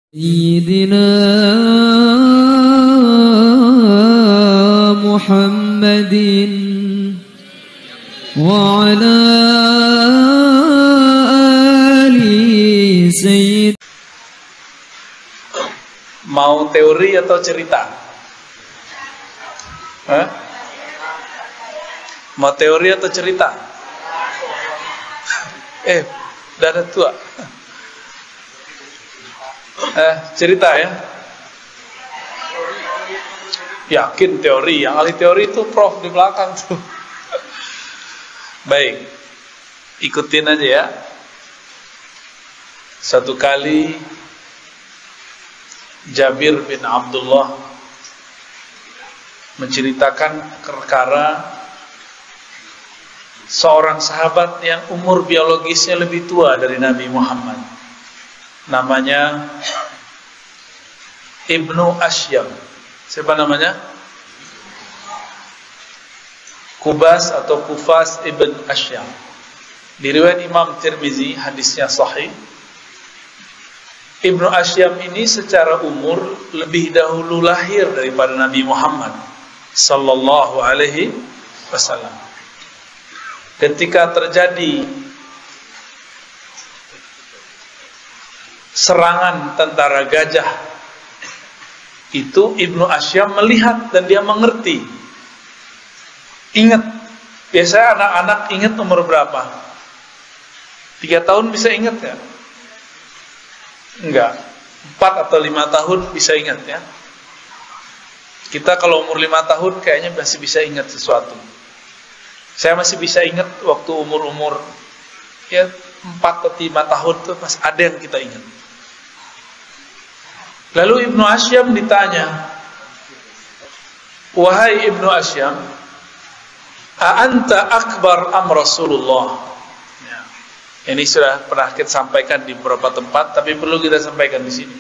سيدنا محمد وعلى آل سيد. Mau teori atau cerita? Mau teori atau cerita? Udah ada tua. Cerita ya. Yakin teori, yang ahli teori itu prof di belakang tuh. Baik, ikutin aja ya. Satu kali Jabir bin Abdullah menceritakan perkara seorang sahabat yang umur biologisnya lebih tua dari Nabi Muhammad. Namanya Ibnu Asyam. Siapa namanya? Kubas atau Kufas Ibn Asyam. Diriwayat Imam Tirmizi, hadisnya sahih. Ibnu Asyam ini secara umur lebih dahulu lahir daripada Nabi Muhammad sallallahu alaihi wasallam. Ketika terjadi serangan tentara gajah itu, Ibnu Asyam melihat dan dia mengerti. Ingat, biasanya anak-anak ingat umur berapa? 3 tahun bisa ingat ya? Enggak, 4 atau 5 tahun bisa ingat ya. Kita kalau umur 5 tahun kayaknya masih bisa ingat sesuatu. Saya masih bisa ingat waktu umur-umur ya 4 atau 5 tahun tuh masih ada yang kita ingat. Lalu Ibnu Asyam ditanya, "Wahai Ibnu Asyam, a anta akbar am Rasulullah?" Ya. Ini sudah pernah kita sampaikan di beberapa tempat, tapi perlu kita sampaikan di sini.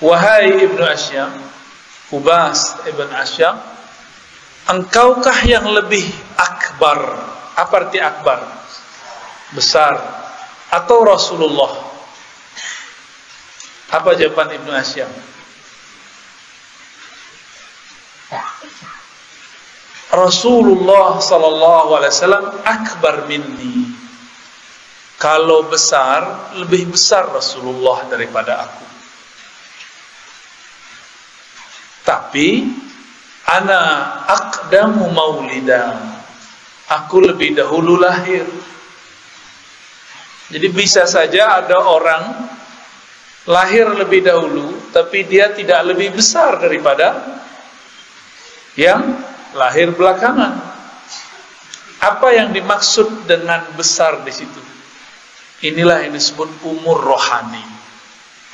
Wahai Ibnu Asyam, Ubas Ibn Asyam, engkaukah yang lebih akbar? Apa arti akbar? Besar. Atau Rasulullah? Apa jawaban Ibnu Asyam? Rasulullah sallallahu alaihi wasallam akbar minni. Kalau besar, lebih besar Rasulullah daripada aku. Tapi ana aqdamu maulidan. Aku lebih dahulu lahir. Jadi bisa saja ada orang lahir lebih dahulu, tapi dia tidak lebih besar daripada yang lahir belakangan. Apa yang dimaksud dengan besar di situ? Inilah yang disebut umur rohani.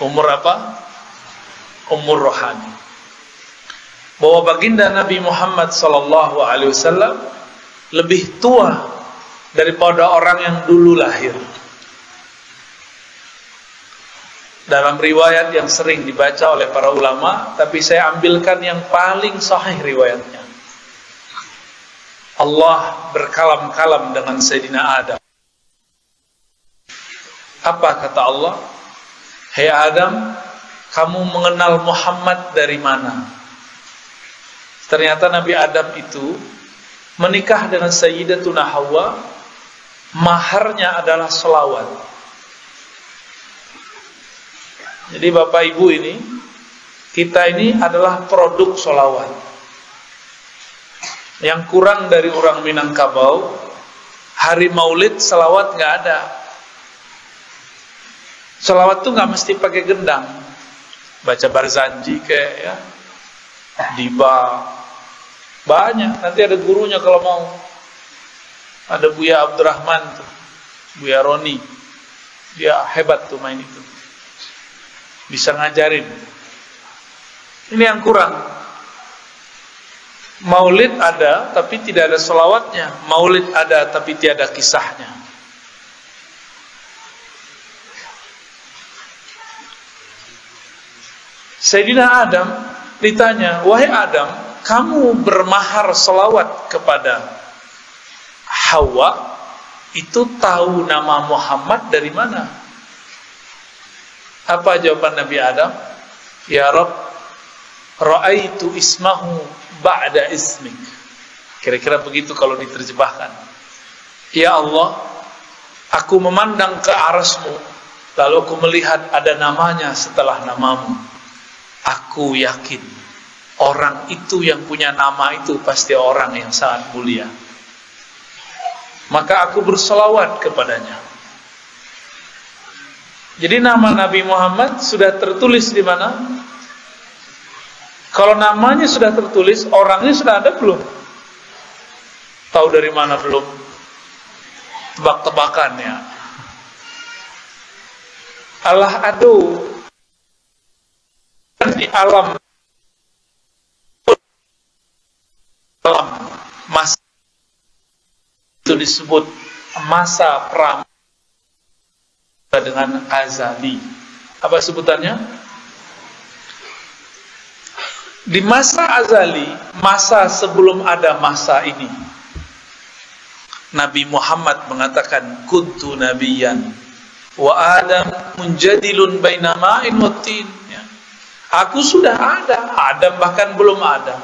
Umur apa? Umur rohani. Bahwa baginda Nabi Muhammad SAW lebih tua daripada orang yang dulu lahir. Dalam riwayat yang sering dibaca oleh para ulama, tapi saya ambilkan yang paling sahih riwayatnya. Allah berkalam-kalam dengan Sayyidina Adam. Apa kata Allah? Hei Adam, kamu mengenal Muhammad dari mana? Ternyata Nabi Adam itu menikah dengan Sayyidatuna Hawa, maharnya adalah selawat. Jadi Bapak Ibu ini, kita ini adalah produk sholawat. Yang kurang dari orang Minangkabau, hari Maulid selawat nggak ada. Selawat tuh nggak mesti pakai gendang, baca barzanji kayak ya, diba, banyak. Nanti ada gurunya kalau mau. Ada Buya Abdurrahman tuh, Buya Roni, dia hebat tuh main itu. Bisa ngajarin. Ini yang kurang. Maulid ada tapi tidak ada selawatnya. Maulid ada tapi tiada kisahnya. Sayyidina Adam ditanya, "Wahai Adam, kamu bermahar selawat kepada Hawa, itu tahu nama Muhammad dari mana?" Apa jawaban Nabi Adam? Ya Rabb, ra'aitu ismahu ba'da ismik. Kira-kira begitu kalau diterjemahkan. Ya Allah, aku memandang ke arasmu, lalu aku melihat ada namanya setelah namamu. Aku yakin orang itu yang punya nama itu pasti orang yang sangat mulia. Maka aku berselawat kepadanya. Jadi nama Nabi Muhammad sudah tertulis di mana? Kalau namanya sudah tertulis, orangnya sudah ada belum? Tahu dari mana belum? Tebak-tebakan ya. Allah adu di alam masa itu disebut masa pra dengan azali. Apa sebutannya? Di masa azali, masa sebelum ada masa ini, Nabi Muhammad mengatakan kuntu nabiyan wa Adam munjadilun baina ma'in wa tin. Aku sudah ada, Adam bahkan belum ada.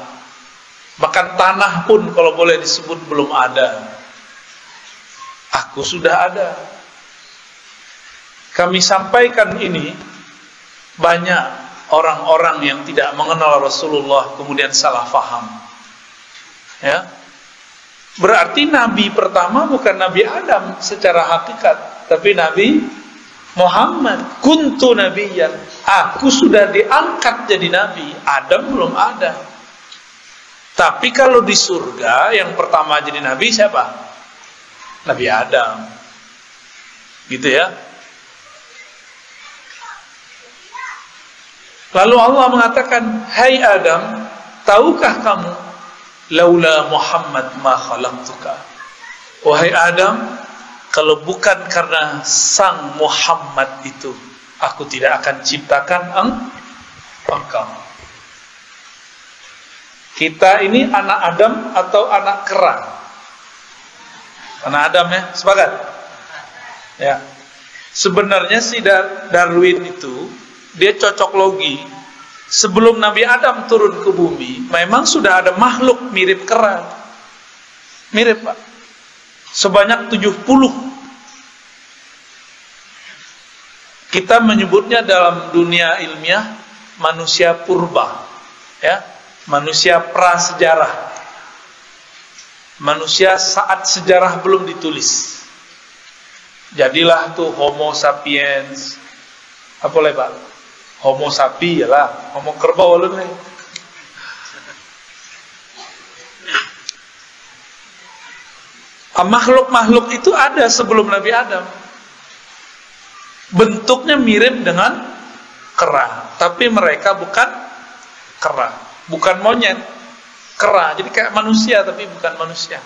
Bahkan tanah pun kalau boleh disebut belum ada. Aku sudah ada. Kami sampaikan ini, banyak orang-orang yang tidak mengenal Rasulullah kemudian salah faham. Ya. Berarti Nabi pertama bukan Nabi Adam secara hakikat, tapi Nabi Muhammad. Kuntu nabiyan, aku sudah diangkat jadi Nabi. Adam belum ada. Tapi kalau di surga yang pertama jadi Nabi siapa? Nabi Adam. Gitu ya. Lalu Allah mengatakan, hai Adam, tahukah kamu, laula Muhammad ma khalaqtuka. Wahai Adam, kalau bukan karena sang Muhammad itu, aku tidak akan ciptakan engkau. Kita ini anak Adam atau anak kera? Anak Adam ya, sepakat? Ya. Sebenarnya si Darwin itu dia cocok logi. Sebelum Nabi Adam turun ke bumi, memang sudah ada makhluk mirip kera. Mirip, Pak. Sebanyak 70. Kita menyebutnya dalam dunia ilmiah manusia purba. Ya, manusia prasejarah. Manusia saat sejarah belum ditulis. Jadilah tuh Homo sapiens. Apa boleh, Pak? Homo sapi ya lah, Homo kerbau lah nih. Makhluk-makhluk itu ada sebelum Nabi Adam. Bentuknya mirip dengan kera, tapi mereka bukan kera, bukan monyet, kera. Jadi kayak manusia tapi bukan manusia.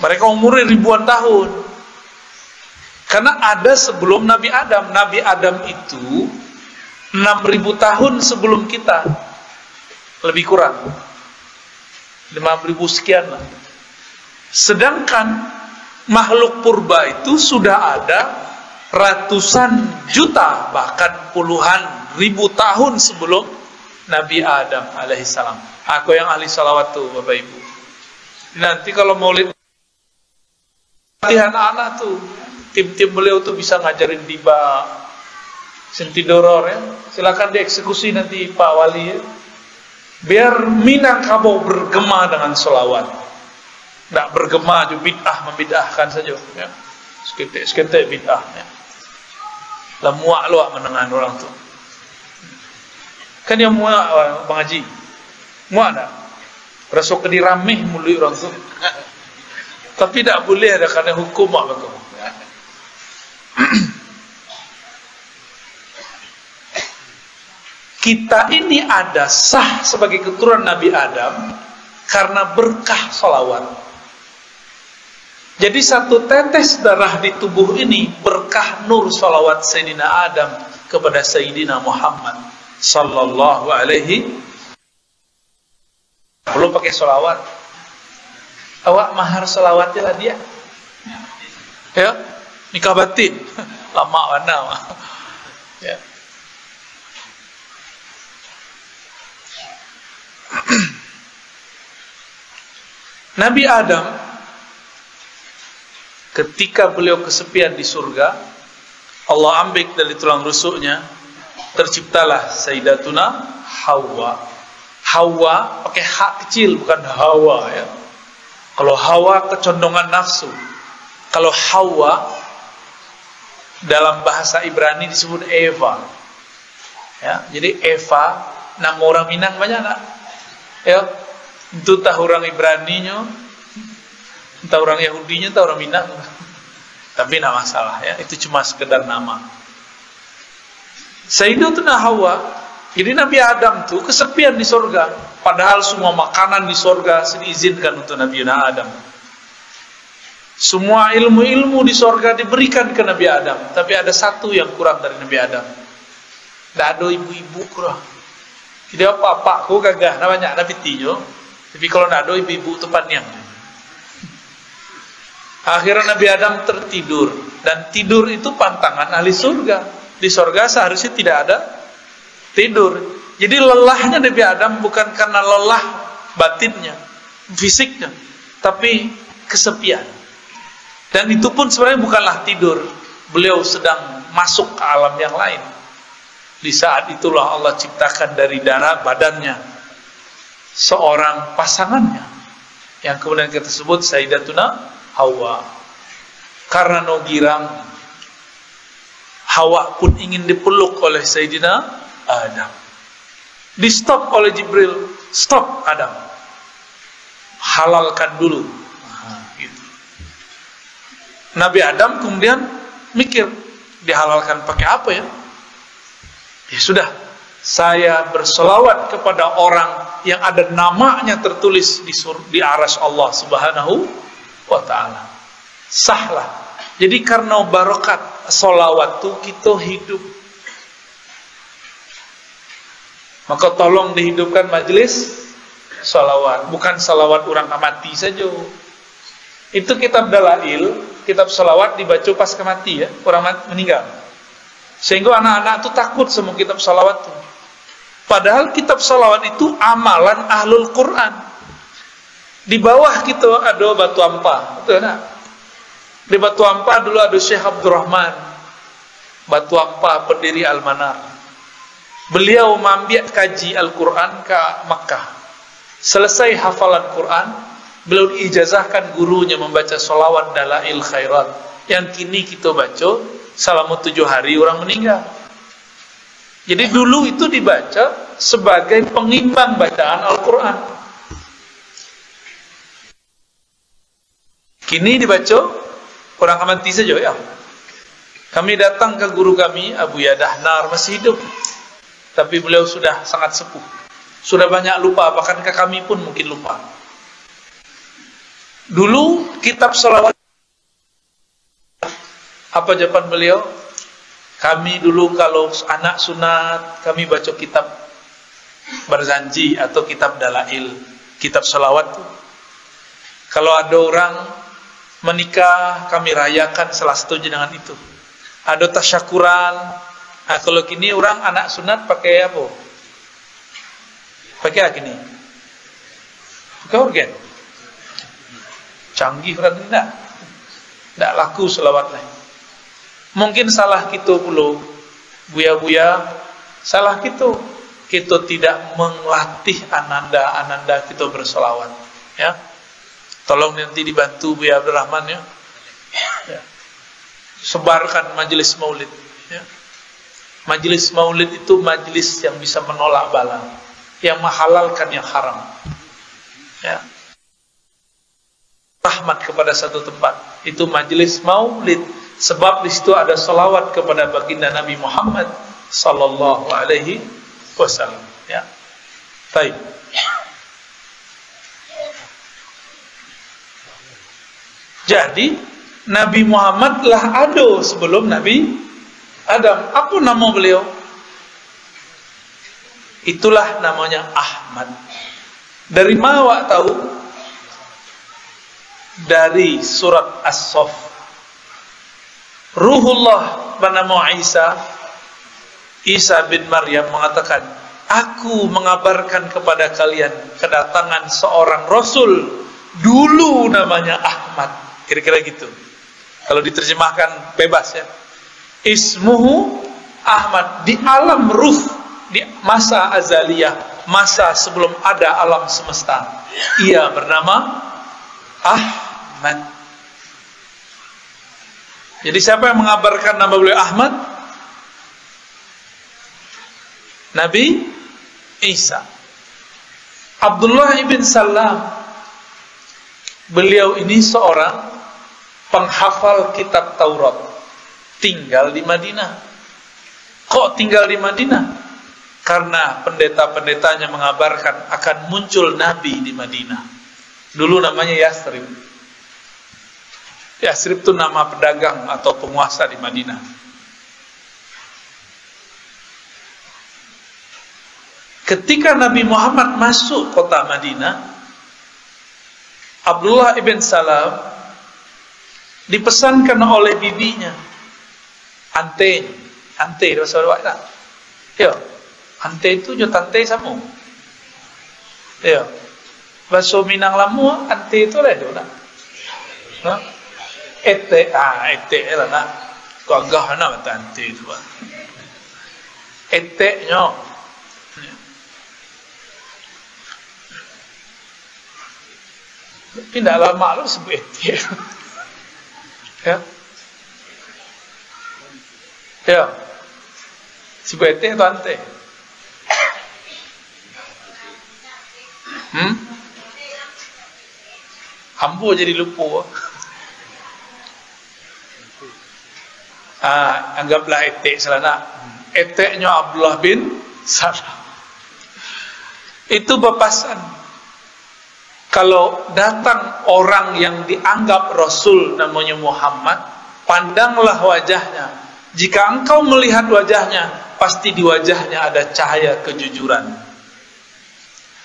Mereka umurnya ribuan tahun. Karena ada sebelum Nabi Adam. Nabi Adam itu 6.000 tahun sebelum kita. Lebih kurang 5.000 sekian lah. Sedangkan makhluk purba itu sudah ada ratusan juta, bahkan puluhan ribu tahun sebelum Nabi Adam alaihissalam. Aku yang ahli salawat tuh Bapak Ibu. Nanti kalau maulid latihan anak tuh, tim-tim beliau tuh bisa ngajarin tiba sentidoror ya. Silakan dieksekusi nanti Pak Wali ya. Biar Minangkabau bergema dengan selawat. Tidak bergema juga bid'ah membid'ahkan saja ya. Sekentek bid'ah ya. Lah muak luak menengan orang tuh. Kan yang muak Bang Haji. Muak tak? Rasa kediramih mulut orang tuh. Tapi tak boleh ada karena hukum mak betul. Kita ini ada sah sebagai keturunan Nabi Adam karena berkah salawat. Jadi satu tetes darah di tubuh ini berkah nur salawat Sayyidina Adam kepada Sayyidina Muhammad sallallahu alaihi. Belum pakai salawat. Awak mahar salawatnya lah dia. Ya, nikah batin. Lama mana. Ya. Nabi Adam ketika beliau kesepian di surga, Allah ambil dari tulang rusuknya, terciptalah Sayyidatuna Hawa. Hawa pakai ha kecil, bukan Hawa ya. Kalau Hawa kecondongan nafsu. Kalau Hawa dalam bahasa Ibrani disebut Eva. Ya, jadi Eva nama orang Minang banyak tak? Ya, itu entah orang Ibraninya, entah orang Yahudinya, entah orang Minang. Tapi tidak masalah ya, itu cuma sekedar nama. Sayyidatuna Hawa, jadi Nabi Adam tuh kesepian di surga, padahal semua makanan di surga diizinkan untuk Nabi Adam. Semua ilmu-ilmu di surga diberikan ke Nabi Adam, tapi ada satu yang kurang dari Nabi Adam. Tidak ada ibu-ibu kurang. Jadi apa aku gagah namanya Nabi Tiyo, tapi kalau tidak ada ibu-ibu itu paniang. Akhirnya Nabi Adam tertidur, dan tidur itu pantangan ahli surga. Di surga seharusnya tidak ada tidur. Jadi lelahnya Nabi Adam bukan karena lelah batinnya, fisiknya, tapi kesepian. Dan itu pun sebenarnya bukanlah tidur. Beliau sedang masuk ke alam yang lain. Di saat itulah Allah ciptakan dari darah badannya seorang pasangannya, yang kemudian kita sebut Sayyidatuna Hawa. Karena no girang, Hawa pun ingin dipeluk oleh Sayyidina Adam. Di stop oleh Jibril, stop Adam, halalkan dulu. Gitu. Nabi Adam kemudian mikir, dihalalkan pakai apa ya? Ya sudah, saya berselawat kepada orang yang ada namanya tertulis di arsy Allah Subhanahu wa ta'ala. Sahlah. Jadi karena barokat solawat itu kita hidup. Maka tolong dihidupkan majelis solawat. Bukan solawat orang mati saja. Itu kitab dalail, kitab solawat dibaca pas mati ya, orang meninggal. Sehingga anak-anak itu takut sama kitab salawat itu. Padahal kitab salawat itu amalan ahlul Quran. Di bawah kita ada batu ampa, betul tak? Di batu ampa dulu ada Syekh Abdurrahman, batu ampa pendiri Al-Manar. Beliau mambiat kaji Al-Quran ke Makkah. Selesai hafalan Quran, beliau diijazahkan gurunya membaca salawat dalail khairat, yang kini kita baca selama 7 hari orang meninggal. Jadi dulu itu dibaca sebagai pengimbang bacaan Al-Quran. Kini dibaca orang mati saja ya. Kami datang ke guru kami Abu Yadahnar, masih hidup, tapi beliau sudah sangat sepuh, sudah banyak lupa, bahkan ke kami pun mungkin lupa. Dulu kitab salawat, apa jawaban beliau? Kami dulu kalau anak sunat, kami baca kitab Barzanji atau kitab Dalail, kitab salawat tuh. Kalau ada orang menikah, kami rayakan salah satu dengan itu. Ada tasyakuran. Nah, kalau kini orang anak sunat pakai apa? Pakai apa gini? Pakai organ. Canggih orang ini tidak laku salawat lain. Mungkin salah kita pula, buya-buya, salah kita tidak melatih ananda kita bersolawat, ya. Tolong nanti dibantu Buya Abdurrahman ya. Sebarkan majelis maulid, ya. Majelis maulid itu majelis yang bisa menolak bala, yang menghalalkan yang haram, ya. Rahmat kepada satu tempat, itu majelis maulid. Sebab di situ ada salawat kepada baginda Nabi Muhammad sallallahu alaihi wasallam, ya. Baik. Jadi Nabi Muhammad lah ada sebelum Nabi Adam. Apa nama beliau? Itulah namanya Ahmad. Dari mana awak tahu? Dari surat As-Saff. Ruhullah bernama Isa Isa bin Maryam mengatakan, aku mengabarkan kepada kalian kedatangan seorang Rasul, dulu namanya Ahmad. Kira-kira gitu. Kalau diterjemahkan bebas ya. Ismuhu Ahmad, di alam ruh, di masa azaliyah, masa sebelum ada alam semesta, ia bernama Ahmad. Jadi siapa yang mengabarkan nama beliau Ahmad? Nabi Isa. Abdullah ibn Salam, beliau ini seorang penghafal kitab Taurat, tinggal di Madinah. Kok tinggal di Madinah? Karena pendeta-pendetanya mengabarkan akan muncul Nabi di Madinah. Dulu namanya Yasrib. Yasrib itu nama pedagang atau penguasa di Madinah. Ketika Nabi Muhammad masuk kota Madinah, Abdullah ibn Salam dipesankan oleh bibinya, ante bahasa Jawa tak? Ya, ante itu jo tante samu. Ya, bahasa Minang lamu ante itu lah tu nak. Nah, ete lah nak. Kau agak nak ante itu. Ete nyo. Tidak lama lu sebut ete. Ya. Ya. Sebut ete atau ante? Ambo jadi lupa. Anggaplah etek selana. Eteknya Abdullah bin Salam. Itu papasan. Kalau datang orang yang dianggap Rasul namanya Muhammad, pandanglah wajahnya. Jika engkau melihat wajahnya, pasti di wajahnya ada cahaya kejujuran.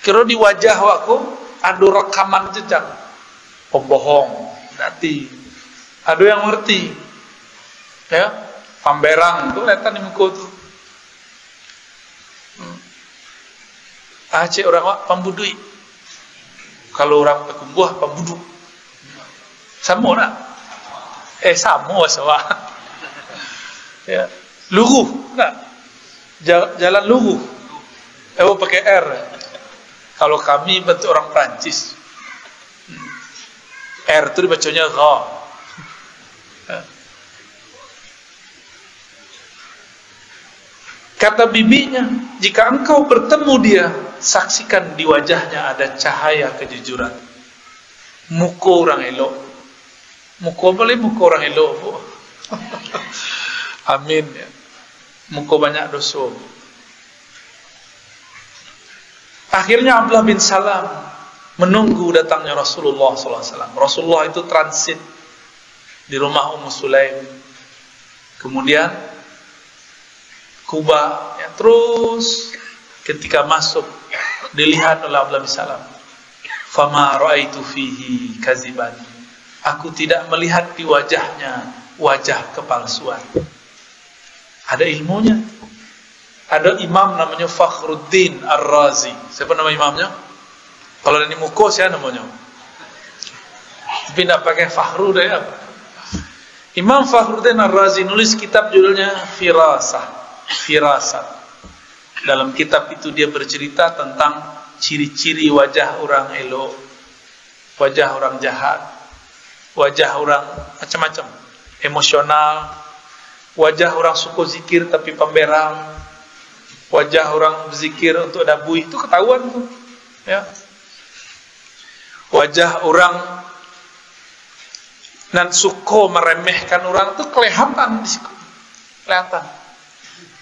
Kira di wajah aku ada rekaman jejak pembohong, berarti ada yang ngerti. Ya, pamberang tu lihat di muka tu. Aceh orang wak pembudui. Kalau orang berkumbuh pembuduk. Sama nak? Sama sawa. Ya, luruh nak? Jalan luruh. Pakai R. Kalau kami bentuk orang Perancis, R itu dibacanya Ra. Kata bibinya, jika engkau bertemu dia, saksikan di wajahnya ada cahaya kejujuran. Muka orang elok. Muka boleh muka orang elok. Amin ya. Muka banyak dosa. Akhirnya Abdullah bin Salam menunggu datangnya Rasulullah SAW. Rasulullah itu transit di rumah Ummu Sulaim. Kemudian Kuba, ya, terus ketika masuk dilihat oleh Abdullah bin Salam. Fama ra'aitu fihi kaziban. Aku tidak melihat di wajahnya wajah kepalsuan. Ada ilmunya. Ada imam namanya Fakhruddin Ar-Razi. Siapa nama imamnya? Kalau ini muka siapa namanya? Tapi tidak pakai Fakhru deh apa? Imam Fakhruddin Ar-Razi nulis kitab judulnya Firasat. Dalam kitab itu dia bercerita tentang ciri-ciri wajah orang elok, wajah orang jahat, wajah orang macam-macam, emosional, wajah orang suka zikir tapi pemberang, wajah orang berzikir untuk dabui, itu ketahuan tuh, ya. Wajah orang dan suka meremehkan orang itu kelihatan di situ, kelihatan.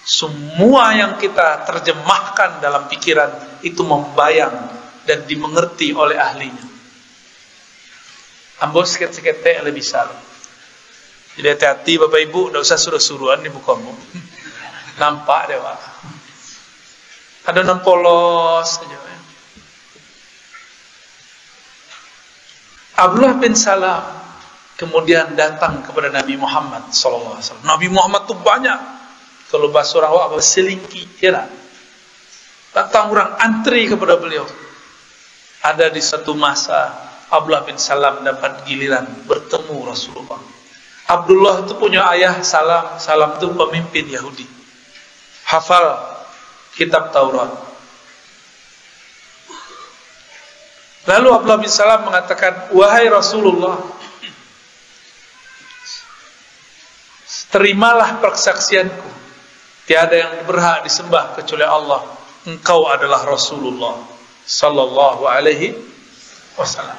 Semua yang kita terjemahkan dalam pikiran itu membayang dan dimengerti oleh ahlinya. Ambo sikit-sikit lebih salah. Jadi hati-hati Bapak Ibu, tidak usah suruh-suruhan di bukamu. Nampak deh Pak. Ada non polos saja. Abdullah bin Salam kemudian datang kepada Nabi Muhammad SAW. Nabi Muhammad itu banyak Kalau bahasa orang awak selingki, ya tak? Datang orang antri kepada beliau. Ada di satu masa Abdullah bin Salam dapat giliran bertemu Rasulullah. Abdullah itu punya ayah Salam. Salam itu pemimpin Yahudi, hafal kitab Taurat. Lalu Abdullah bin Salam mengatakan, wahai Rasulullah, terimalah persaksianku, tiada yang berhak disembah kecuali Allah. Engkau adalah Rasulullah sallallahu alaihi wasallam.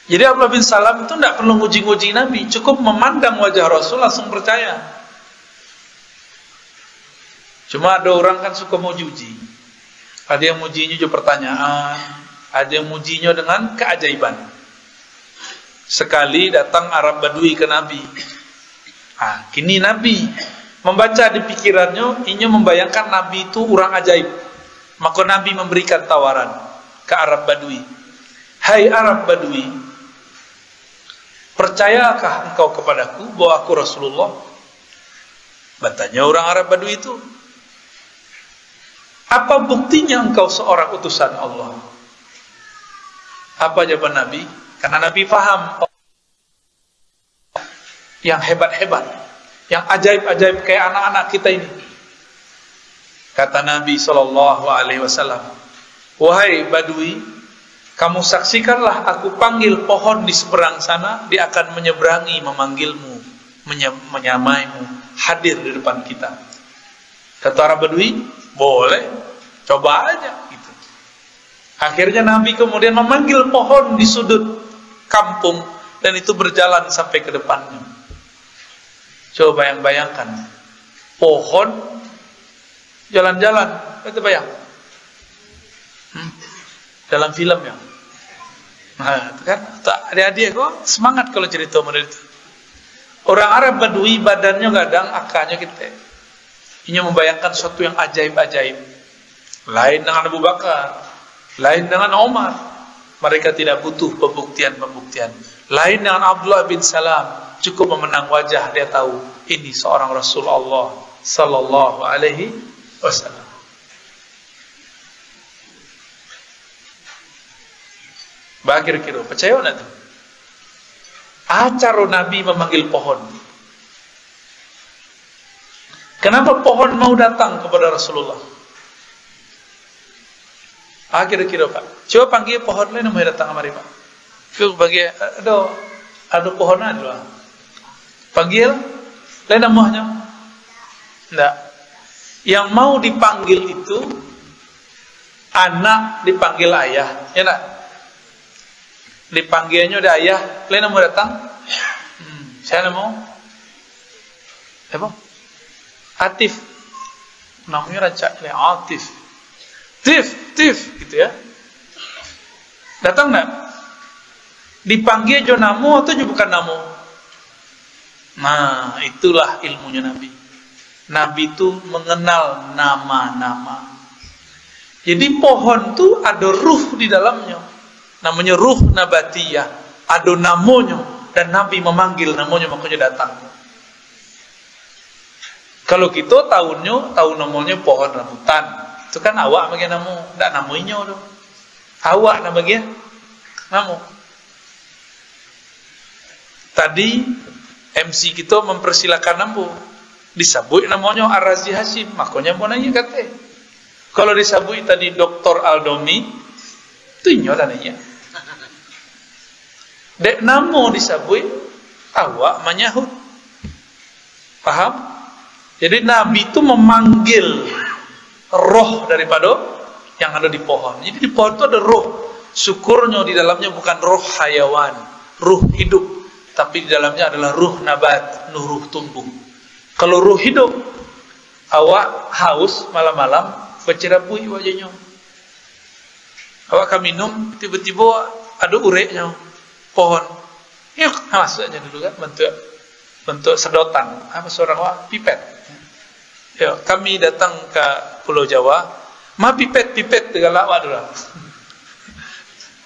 Jadi Abdullah bin Salam itu tidak perlu nguji-nguji Nabi, cukup memandang wajah Rasul langsung percaya. Cuma ada orang kan suka mau uji. Ada yang mujinya juga pertanyaan, ada yang mujinya dengan keajaiban. Sekali datang Arab Badui ke Nabi. Kini Nabi membaca di pikirannya, ini membayangkan Nabi itu orang ajaib. Maka Nabi memberikan tawaran ke Arab Badui. Hai Arab Badui, percayakah engkau kepadaku bahwa aku Rasulullah? Bertanya orang Arab Badui itu, apa buktinya engkau seorang utusan Allah? Apa jawaban Nabi? Karena Nabi faham yang hebat-hebat, yang ajaib-ajaib kayak anak-anak kita ini. Kata Nabi SAW, wahai Badui, kamu saksikanlah aku panggil pohon di seberang sana, dia akan menyeberangi, memanggilmu, menyamaimu, hadir di depan kita. Kata Arab Badui, boleh, coba aja gitu. Akhirnya Nabi kemudian memanggil pohon di sudut kampung, dan itu berjalan sampai ke depannya. Coba bayangkan, pohon jalan-jalan, itu bayang dalam film ya. Nah, itu kan adik-adik kok semangat kalau cerita model itu. Orang Arab Badui badannya gadang, akanya kita. Ini membayangkan sesuatu yang ajaib-ajaib. Lain dengan Abu Bakar, lain dengan Umar. Mereka tidak butuh pembuktian-pembuktian. Lain dengan Abdullah bin Salam, cukup memenang wajah, dia tahu ini seorang Rasul Allah sallallahu alaihi wasallam. Kira-kira percaya enggak tuh? Acara Nabi memanggil pohon. Kenapa pohon mau datang kepada Rasulullah? Kira-kira Pak, coba panggil pohon lain mau datang kemari Pak. Coba panggil, ada pohon ada. Panggil, lain namanya. Enggak. Yang mau dipanggil itu anak dipanggil ayah, ya enggak? Dipanggilnya ada ayah, lain mau datang. Saya mau. Apa? Atif. Namanya raja Atif. Tif, gitu ya. Datang enggak? Dipanggil jo namu atau jo bukan namu? Nah, itulah ilmunya Nabi. Nabi itu mengenal nama-nama. Jadi pohon itu ada ruh di dalamnya. Namanya ruh nabatiyah. Ada namanya. Dan Nabi memanggil namanya, makanya datang. Kalau kita tahun namanya pohon rambutan. Itu kan awak bagi namu. Tak namanya tu. Awak nama bagi namu. Tadi MC kita mempersilakan namu. Disabui namanya Ar-Razi Hashim, makanya mau nanya kata. Kalau disabui tadi Dr. Aldomi, itu nyolah nanya. Dek namo disabui, awak menyahut. Paham? Jadi Nabi itu memanggil roh daripada yang ada di pohon. Jadi di pohon itu ada roh. Syukurnya di dalamnya bukan roh hayawan, ruh hidup, tapi di dalamnya adalah ruh nabat, ruh tumbuh. Kalau ruh hidup, awak haus malam-malam, bercerabui wajahnya. Awak minum, tiba-tiba ada ureknya, pohon. Yuk, masuknya dulu kan, bentuk sedotan. Apa seorang awak? Pipet. Yuk, kami datang ke Pulau Jawa, pipet dengan awak dulu.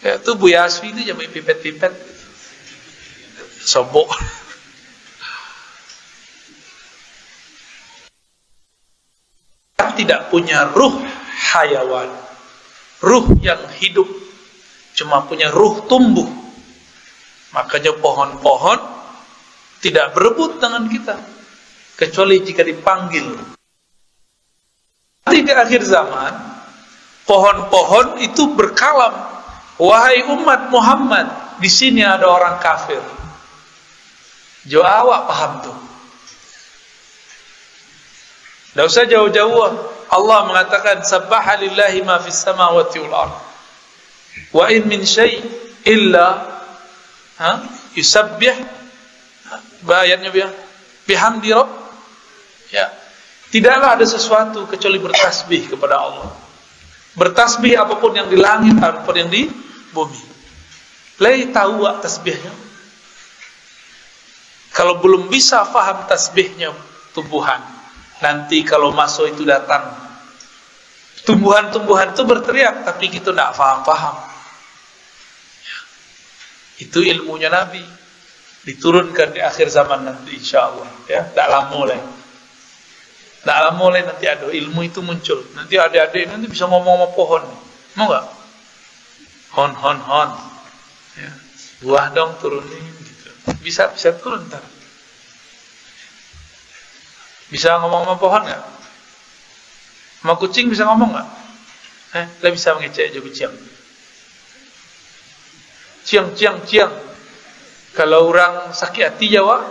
Ya, itu Bu Yaswi itu jamai pipet-pipet. Sobok. tidak punya ruh hayawan, ruh yang hidup, cuma punya ruh tumbuh. Makanya pohon-pohon tidak berebut dengan kita, kecuali jika dipanggil. Nanti di akhir zaman, pohon-pohon itu berkalam, wahai umat Muhammad, di sini ada orang kafir. Jo awak paham tuh. Tidak usah jauh-jauh. Allah mengatakan sabbaha lillahi ma fis samawati wal ard. Wa in min syai' illa yusabbih. Ayatnya bihamdi rabb. Ya. Tidaklah ada sesuatu kecuali bertasbih kepada Allah. Bertasbih apapun yang di langit, apapun yang di bumi. Lai tahu tasbihnya. Kalau belum bisa faham tasbihnya tumbuhan, nanti kalau masuk itu datang tumbuhan-tumbuhan itu berteriak, tapi kita tidak faham-faham. Itu ilmunya Nabi, diturunkan di akhir zaman nanti insya Allah. Ya, tak lama nanti ada ilmu itu muncul. Nanti adik-adik nanti bisa ngomong sama pohon. Mau nggak? Hon. Ya. Buah dong turunin. Gitu. Bisa turun ntar. Bisa ngomong sama pohon nggak? Sama kucing bisa ngomong nggak? Lah bisa mengecek juga kucing. Ciang. Kalau orang sakit hati Jawa,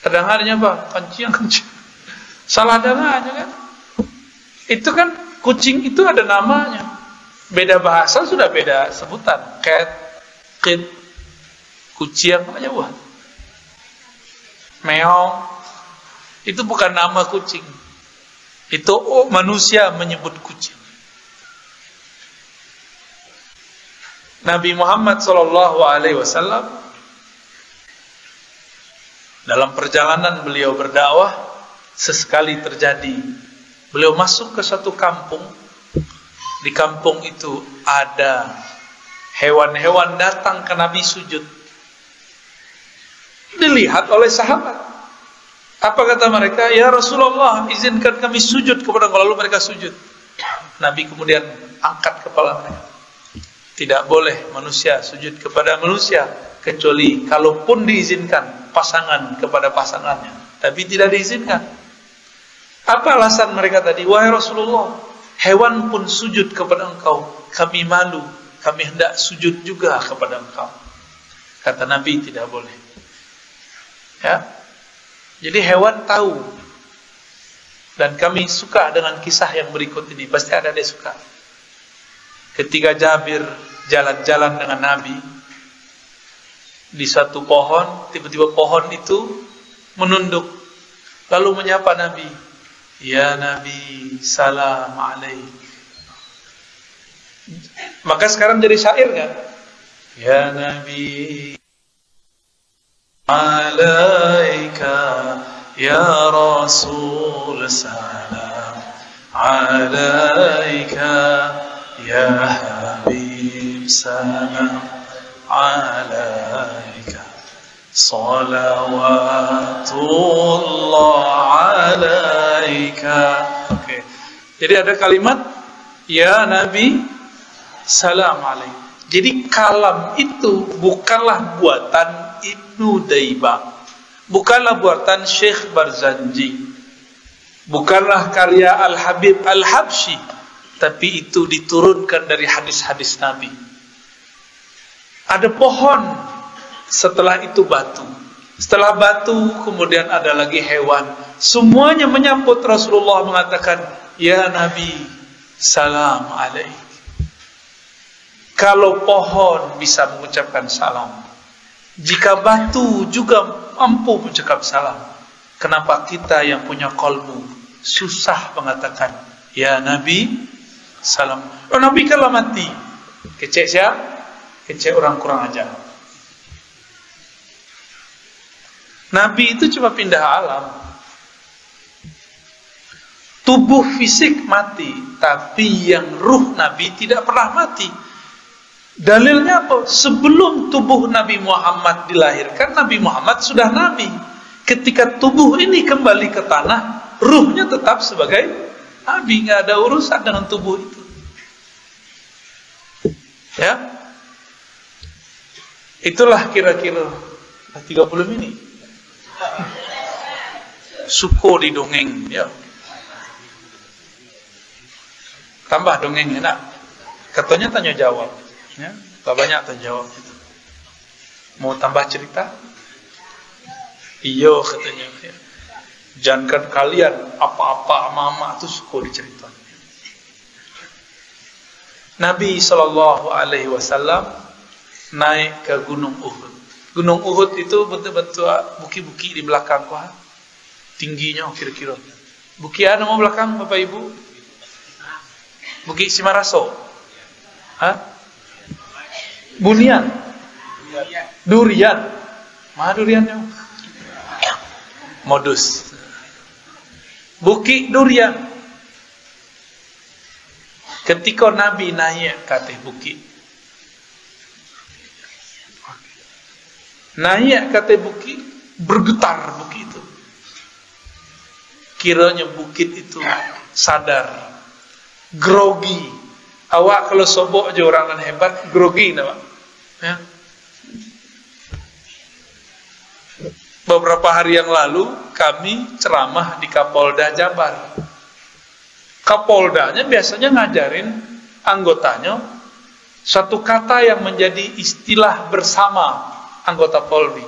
terdengarnya apa? Kencing. Salah dengarnya kan? Itu kan kucing itu ada namanya. Beda bahasa sudah beda sebutan. Cat, kid, kucing aja buat. Meong. Itu bukan nama kucing. Itu manusia menyebut kucing. Nabi Muhammad SAW dalam perjalanan beliau berdakwah, sesekali terjadi beliau masuk ke satu kampung. Di kampung itu ada hewan-hewan datang ke Nabi sujud. Dilihat oleh sahabat. Apa kata mereka? Ya Rasulullah, izinkan kami sujud kepada Engkau. Lalu mereka sujud. Nabi kemudian angkat kepala mereka. Tidak boleh manusia sujud kepada manusia, kecuali kalaupun diizinkan pasangan kepada pasangannya. Tapi tidak diizinkan. Apa alasan mereka tadi? Wahai Rasulullah, hewan pun sujud kepada Engkau, kami malu, kami hendak sujud juga kepada Engkau. Kata Nabi, tidak boleh. Ya. Jadi hewan tahu. Dan kami suka dengan kisah yang berikut ini. Pasti ada yang suka. Ketika Jabir jalan-jalan dengan Nabi di satu pohon, tiba-tiba pohon itu menunduk, lalu menyapa Nabi, ya Nabi, salam alaik. Maka sekarang jadi syair kan? Ya Nabi, alaika, ya Rasul, salam alaika, ya Habib, salam alaika, salawatullah alaika. Oke. Jadi ada kalimat ya Nabi, salam alaika. Jadi kalam itu bukanlah buatan Ibnu Daibah, bukanlah buatan Syekh Barzanji, bukanlah karya Al-Habib Al-Habsyi, tapi itu diturunkan dari hadis-hadis Nabi. Ada pohon, setelah itu batu, setelah batu kemudian ada lagi hewan. Semuanya menyambut Rasulullah mengatakan, ya Nabi, salam alaik. Kalau pohon bisa mengucapkan salam, jika batu juga mampu mengucap salam, kenapa kita yang punya qalbu susah mengatakan ya Nabi, salam? Oh, Nabi kalau mati, kecek siapa? Kecek orang kurang ajar. Nabi itu cuma pindah alam. Tubuh fisik mati, tapi yang ruh Nabi tidak pernah mati. Dalilnya apa? Sebelum tubuh Nabi Muhammad dilahirkan, Nabi Muhammad sudah Nabi. Ketika tubuh ini kembali ke tanah, ruhnya tetap sebagai Nabi nggak ada urusan dengan tubuh itu. Ya, itulah kira-kira 30 menit. Suko di dongeng, ya. Tambah dongeng enak. Katanya tanya jawab, ya. Gak banyak tanya jawab. Mau tambah cerita? Iyo katanya. Ya. Jangankan kalian apa-apa mama itu suka diceritakan. Nabi SAW naik ke Gunung Uhud. Gunung Uhud itu betul-betul buki-buki di belakang kuah. Tingginya kira-kira. Buki ada mau belakang Bapak Ibu? Buki Simaraso. Hah? Bunian. Durian. Mana duriannya? Modus. Bukit Durian. Ketika Nabi naik ke atas bukit, naik ke atas bukit, bergetar bukit itu. Kiranya bukit itu sadar, grogi. Awak kalau sobok aja orang hebat, grogi nama. Ya. Beberapa hari yang lalu kami ceramah di Kapolda Jabar. Kapoldanya biasanya ngajarin anggotanya satu kata yang menjadi istilah bersama anggota Polri.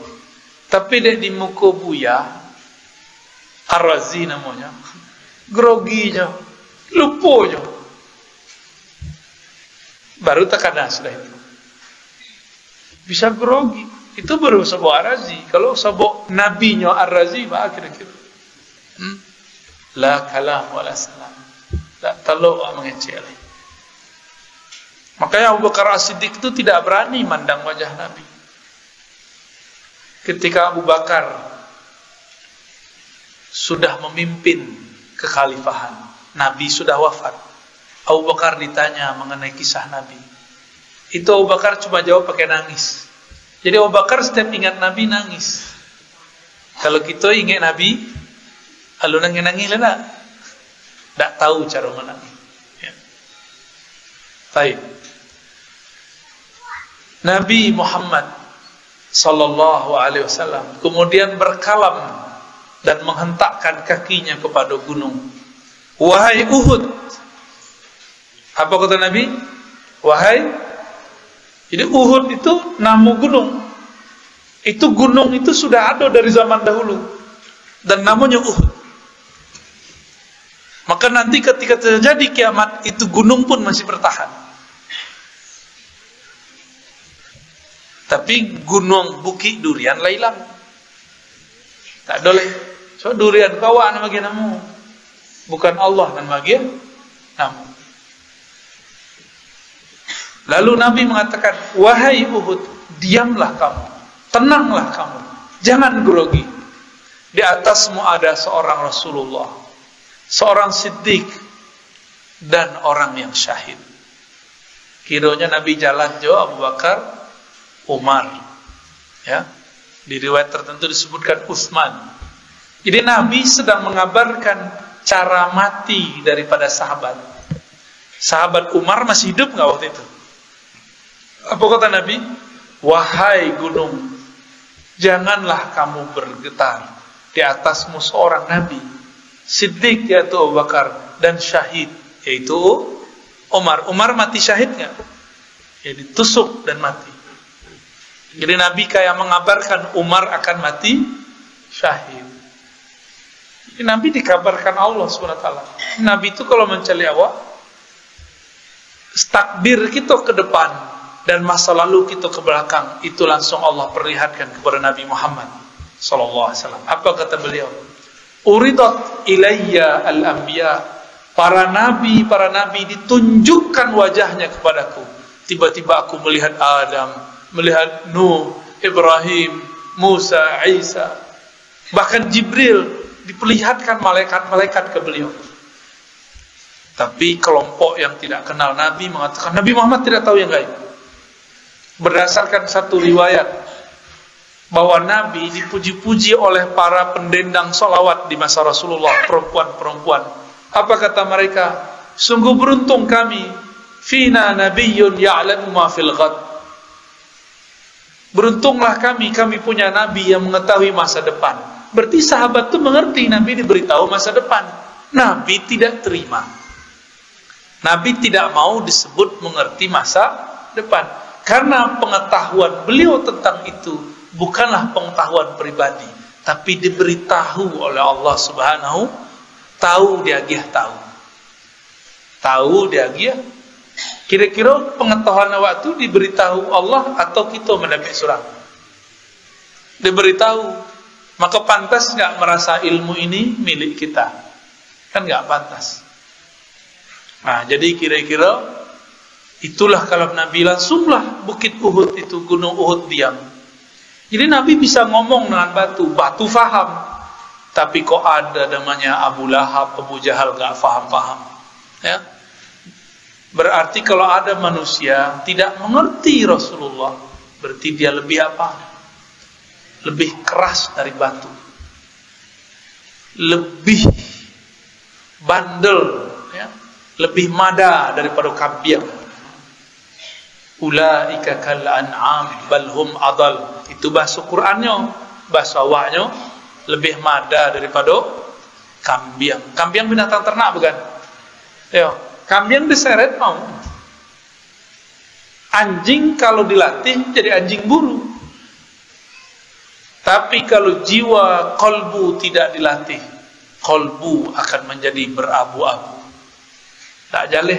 Tapi di muka buya, Ar-Razi namanya, groginya, luponya. Baru terkadang sudah itu. Bisa grogi. Itu baru sebuah Ar-Razi. Kalau sebuah nabinya Ar-Razi, bah kira-kira. La kalam wa la salam. Tak tahu mengecil. Makanya Abu Bakar As-Siddiq itu tidak berani mandang wajah Nabi. Ketika Abu Bakar sudah memimpin kekhalifahan, Nabi sudah wafat. Abu Bakar ditanya mengenai kisah Nabi. Itu Abu Bakar cuma jawab pakai nangis. Jadi Abu Bakar setiap ingat Nabi nangis. Kalau kita ingat Nabi, lalu nangis lah. Tak tahu cara menangis. Ya. Baik. Nabi Muhammad sallallahu alaihi wasallam kemudian berkalam dan menghentakkan kakinya kepada gunung. Wahai Uhud. Apa kata Nabi? Wahai. Jadi Uhud itu nama gunung. Itu gunung itu sudah ada dari zaman dahulu. Dan namanya Uhud. Maka nanti ketika terjadi kiamat, itu gunung pun masih bertahan. Tapi gunung Bukit Durian lah hilang. Tak boleh. So durian kawan nama namu. Bukan Allah nama namu. Lalu Nabi mengatakan, wahai Uhud, diamlah kamu, tenanglah kamu, jangan grogi. Di atasmu ada seorang Rasulullah, seorang Siddiq, dan orang yang syahid. Kiranya Nabi jalan jo Abu Bakar, Umar. Ya, di riwayat tertentu disebutkan Utsman. Jadi Nabi sedang mengabarkan cara mati daripada sahabat. Sahabat Umar masih hidup nggak waktu itu? Apa kata Nabi? Wahai gunung, janganlah kamu bergetar. Di atasmu seorang Nabi, Siddiq yaitu Abu Bakar, dan syahid yaitu Umar. Umar mati syahid nggak? Ya, ditusuk dan mati. Jadi Nabi kayak mengabarkan Umar akan mati syahid. Jadi Nabi dikabarkan Allah SWT. Nabi itu kalau mencari awak, takdir kita ke depan dan masa lalu kita ke belakang, itu langsung Allah perlihatkan kepada Nabi Muhammad SAW. Apa kata beliau? Uridat ilayya al-anbiya. Para nabi ditunjukkan wajahnya kepadaku. Tiba-tiba aku melihat Adam, melihat Nuh, Ibrahim, Musa, Isa. Bahkan Jibril diperlihatkan malaikat-malaikat ke beliau. Tapi kelompok yang tidak kenal Nabi mengatakan Nabi Muhammad tidak tahu yang gaib. Berdasarkan satu riwayat bahwa Nabi dipuji-puji oleh para pendendang sholawat di masa Rasulullah, perempuan-perempuan. Apa kata mereka? Sungguh beruntung kami, fina nabiyyun ya'lamu ma fil ghad. Beruntunglah kami punya nabi yang mengetahui masa depan. Berarti sahabat itu mengerti Nabi diberitahu masa depan. Nabi tidak terima. Nabi tidak mau disebut mengerti masa depan. Karena pengetahuan beliau tentang itu bukanlah pengetahuan pribadi, tapi diberitahu oleh Allah Subhanahu. Tahu dia tahu. Tahu dia. Kira-kira pengetahuan waktu diberitahu Allah atau kita mendapat surah? Diberitahu. Maka pantas nggak merasa ilmu ini milik kita? Kan nggak pantas. Nah, jadi kira-kira itulah kalau Nabi langsunglah bukit Uhud itu, gunung Uhud diam. Jadi Nabi bisa ngomong dengan batu faham. Tapi kok ada namanya Abu Lahab, Abu Jahal nggak faham-faham. Ya. Berarti kalau ada manusia tidak mengerti Rasulullah, berarti dia lebih apa? Lebih keras dari batu. Lebih bandel, ya. Lebih mada daripada kambing. Ulaika kal an'am bal hum adal. Itu bahasa Qur'annya, bahasa awaknya lebih mada daripada kambing. Kambing binatang ternak bukan? Ya, kambing diseret mau. Anjing kalau dilatih jadi anjing buru. Tapi kalau jiwa kolbu tidak dilatih, kolbu akan menjadi berabu-abu. Tak jaleh.